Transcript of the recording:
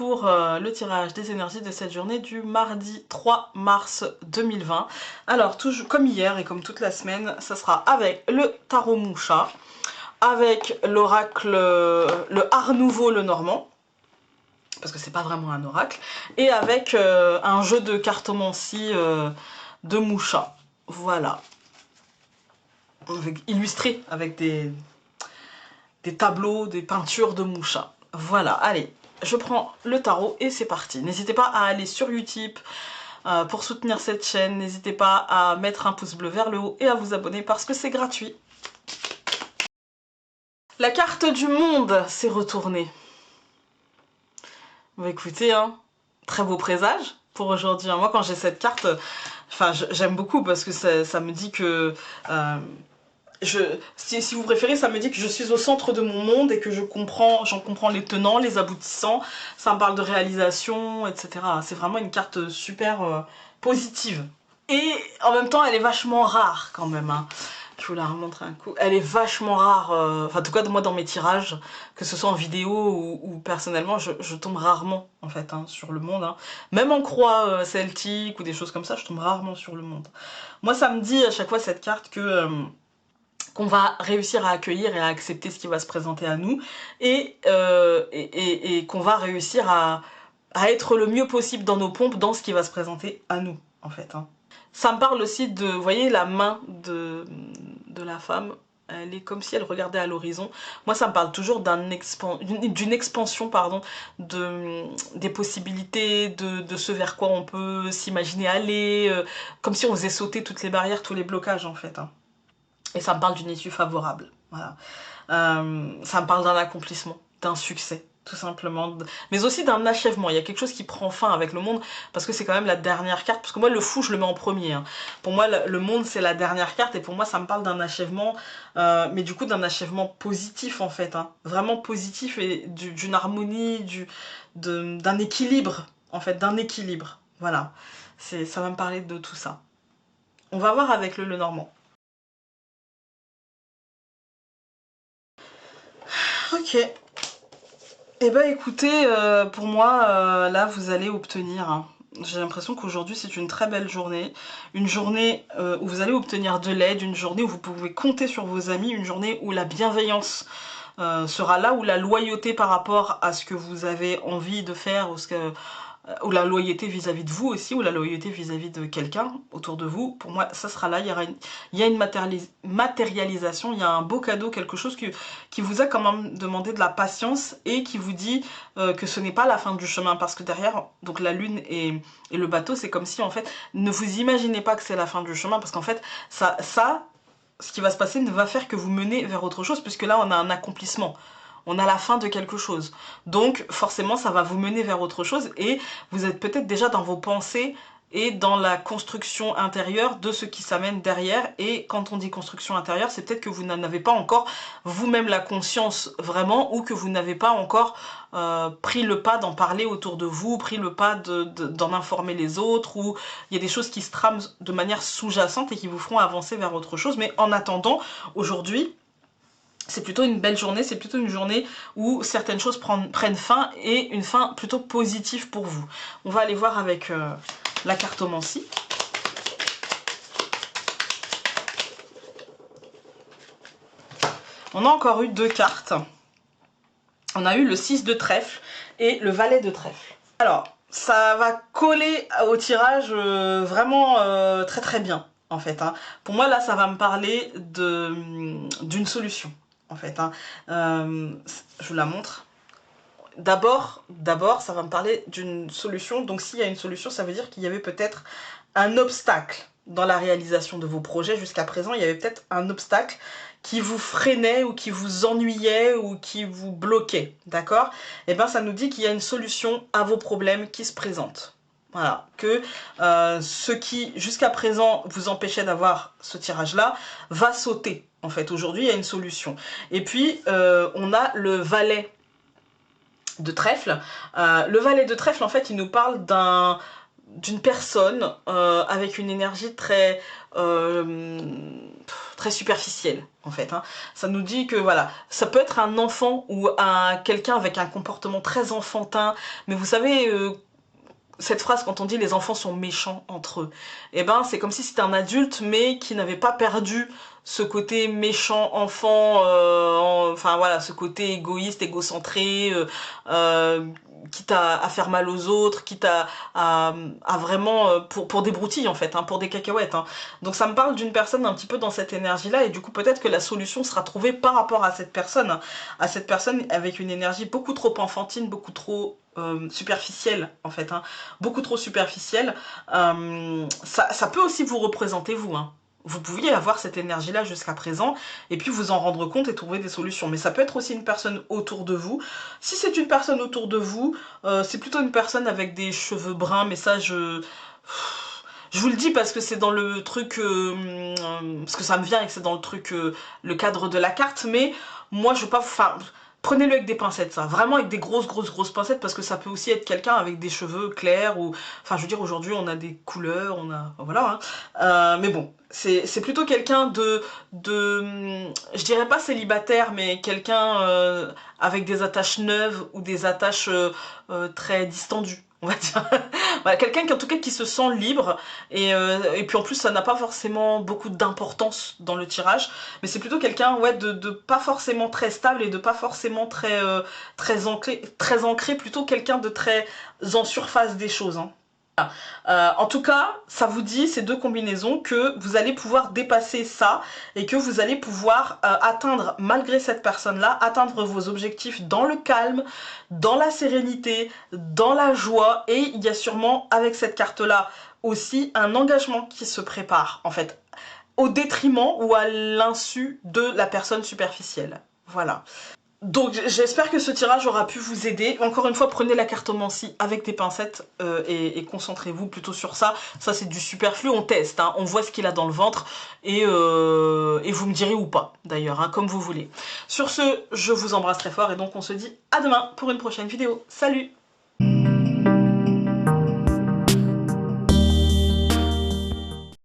pour le tirage des énergies de cette journée du mardi 3 mars 2020. Alors, toujours comme hier et comme toute la semaine, ça sera avec le tarot Moucha, avec l'oracle, le Art Nouveau le Normand, parce que c'est pas vraiment un oracle, et avec un jeu de cartomancie de Moucha. Voilà. Illustré avec des tableaux, des peintures de Moucha. Voilà, allez, je prends le tarot et c'est parti. N'hésitez pas à aller sur Utip pour soutenir cette chaîne. N'hésitez pas à mettre un pouce bleu vers le haut et à vous abonner parce que c'est gratuit. La carte du monde s'est retournée. Bah écoutez, hein, très beau présage pour aujourd'hui. Moi, quand j'ai cette carte, enfin, j'aime beaucoup parce que ça me dit que... si vous préférez, ça me dit que je suis au centre de mon monde et que j'en comprends les tenants, les aboutissants. Ça me parle de réalisation, etc. C'est vraiment une carte super positive. Et en même temps, elle est vachement rare quand même. Hein. Je vous la remontre un coup. Elle est vachement rare, enfin en tout cas moi dans mes tirages, que ce soit en vidéo ou personnellement, je tombe rarement en fait hein, sur le monde. Hein. Même en croix celtique ou des choses comme ça, je tombe rarement sur le monde. Moi ça me dit à chaque fois cette carte que... qu'on va réussir à accueillir et à accepter ce qui va se présenter à nous et qu'on va réussir à être le mieux possible dans nos pompes dans ce qui va se présenter à nous en fait. Hein. Ça me parle aussi de, vous voyez la main de la femme, elle est comme si elle regardait à l'horizon. Moi ça me parle toujours d'une expansion pardon, des possibilités, de ce vers quoi on peut s'imaginer aller, comme si on faisait sauter toutes les barrières, tous les blocages en fait. Hein. Et ça me parle d'une issue favorable. Voilà. Ça me parle d'un accomplissement, d'un succès, tout simplement. Mais aussi d'un achèvement. Il y a quelque chose qui prend fin avec le monde, parce que c'est quand même la dernière carte. Parce que moi, le fou, je le mets en premier. Hein. Pour moi, le monde, c'est la dernière carte. Et pour moi, ça me parle d'un achèvement, mais du coup, d'un achèvement positif, en fait. Hein. Vraiment positif et d'une harmonie, d'un équilibre, en fait, d'un équilibre. Voilà. Ça va me parler de tout ça. On va voir avec le Normand. Ok. Eh ben écoutez, pour moi, là vous allez obtenir, hein. J'ai l'impression qu'aujourd'hui c'est une très belle journée, une journée où vous allez obtenir de l'aide, une journée où vous pouvez compter sur vos amis, une journée où la bienveillance sera là, où la loyauté par rapport à ce que vous avez envie de faire, ou la loyauté vis-à-vis de vous aussi, ou la loyauté vis-à-vis de quelqu'un autour de vous, pour moi ça sera là, il y a une matérialisation, il y a un beau cadeau, quelque chose qui vous a quand même demandé de la patience et qui vous dit que ce n'est pas la fin du chemin, parce que derrière, donc la lune et le bateau, c'est comme si en fait, ne vous imaginez pas que c'est la fin du chemin, parce qu'en fait, ce qui va se passer ne va faire que vous mener vers autre chose, puisque là on a un accomplissement. On a la fin de quelque chose. Donc forcément ça va vous mener vers autre chose et vous êtes peut-être déjà dans vos pensées et dans la construction intérieure de ce qui s'amène derrière. Et quand on dit construction intérieure, c'est peut-être que vous n'en avez pas encore vous-même la conscience vraiment, ou que vous n'avez pas encore pris le pas d'en parler autour de vous, pris le pas d'en informer les autres, ou il y a des choses qui se trament de manière sous-jacente et qui vous feront avancer vers autre chose. Mais en attendant, aujourd'hui, c'est plutôt une belle journée, c'est plutôt une journée où certaines choses prennent fin et une fin plutôt positive pour vous. On va aller voir avec la cartomancie. On a encore eu deux cartes. On a eu le 6 de trèfle et le valet de trèfle. Alors, ça va coller au tirage vraiment très très bien en fait. Hein. Pour moi là, ça va me parler d'une solution. En fait, hein. Je vous la montre. D'abord, ça va me parler d'une solution. Donc s'il y a une solution, ça veut dire qu'il y avait peut-être un obstacle dans la réalisation de vos projets. Jusqu'à présent, il y avait peut-être un obstacle qui vous freinait ou qui vous ennuyait ou qui vous bloquait, d'accord? Et bien ça nous dit qu'il y a une solution à vos problèmes qui se présentent. Voilà, que ce qui jusqu'à présent vous empêchait d'avoir ce tirage-là va sauter. En fait, aujourd'hui, il y a une solution. Et puis, on a le valet de trèfle. Le valet de trèfle, en fait, il nous parle d'une personne avec une énergie très superficielle en fait. Hein. Ça nous dit que voilà, ça peut être un enfant ou quelqu'un avec un comportement très enfantin, mais vous savez, cette phrase quand on dit les enfants sont méchants entre eux, et ben c'est comme si c'était un adulte mais qui n'avait pas perdu ce côté méchant enfant, enfin voilà, ce côté égoïste, égocentré, quitte à faire mal aux autres, quitte à vraiment pour des broutilles en fait, hein, pour des cacahuètes. Hein. Donc ça me parle d'une personne un petit peu dans cette énergie-là, et du coup peut-être que la solution sera trouvée par rapport à cette personne, hein, à cette personne avec une énergie beaucoup trop enfantine, beaucoup trop superficielle en fait, hein, beaucoup trop superficielle. Ça peut aussi vous représenter vous, hein. Vous pouviez avoir cette énergie-là jusqu'à présent, et puis vous en rendre compte et trouver des solutions. Mais ça peut être aussi une personne autour de vous. Si c'est une personne autour de vous, c'est plutôt une personne avec des cheveux bruns, mais ça, je vous le dis parce que c'est dans le truc, parce que ça me vient et que c'est dans le truc, le cadre de la carte, mais moi je veux pas, enfin, prenez-le avec des pincettes ça, vraiment avec des grosses pincettes, parce que ça peut aussi être quelqu'un avec des cheveux clairs, ou, enfin je veux dire aujourd'hui on a des couleurs, on a, voilà, hein. Mais bon, c'est plutôt quelqu'un je dirais pas célibataire, mais quelqu'un avec des attaches neuves ou des attaches très distendues. On va dire. Voilà, quelqu'un qui en tout cas qui se sent libre, et puis en plus ça n'a pas forcément beaucoup d'importance dans le tirage, mais c'est plutôt quelqu'un ouais, de pas forcément très stable et de pas forcément très ancré, plutôt quelqu'un de très en surface des choses. Hein. En tout cas, ça vous dit, ces deux combinaisons, que vous allez pouvoir dépasser ça et que vous allez pouvoir atteindre, malgré cette personne-là, atteindre vos objectifs dans le calme, dans la sérénité, dans la joie, et il y a sûrement, avec cette carte-là, aussi un engagement qui se prépare, en fait, au détriment ou à l'insu de la personne superficielle. Voilà. Donc j'espère que ce tirage aura pu vous aider. Encore une fois, prenez la cartomancie avec des pincettes et concentrez-vous plutôt sur ça. Ça c'est du superflu, on teste, hein, on voit ce qu'il a dans le ventre et vous me direz ou pas d'ailleurs, hein, comme vous voulez. Sur ce, je vous embrasse très fort et donc on se dit à demain pour une prochaine vidéo. Salut!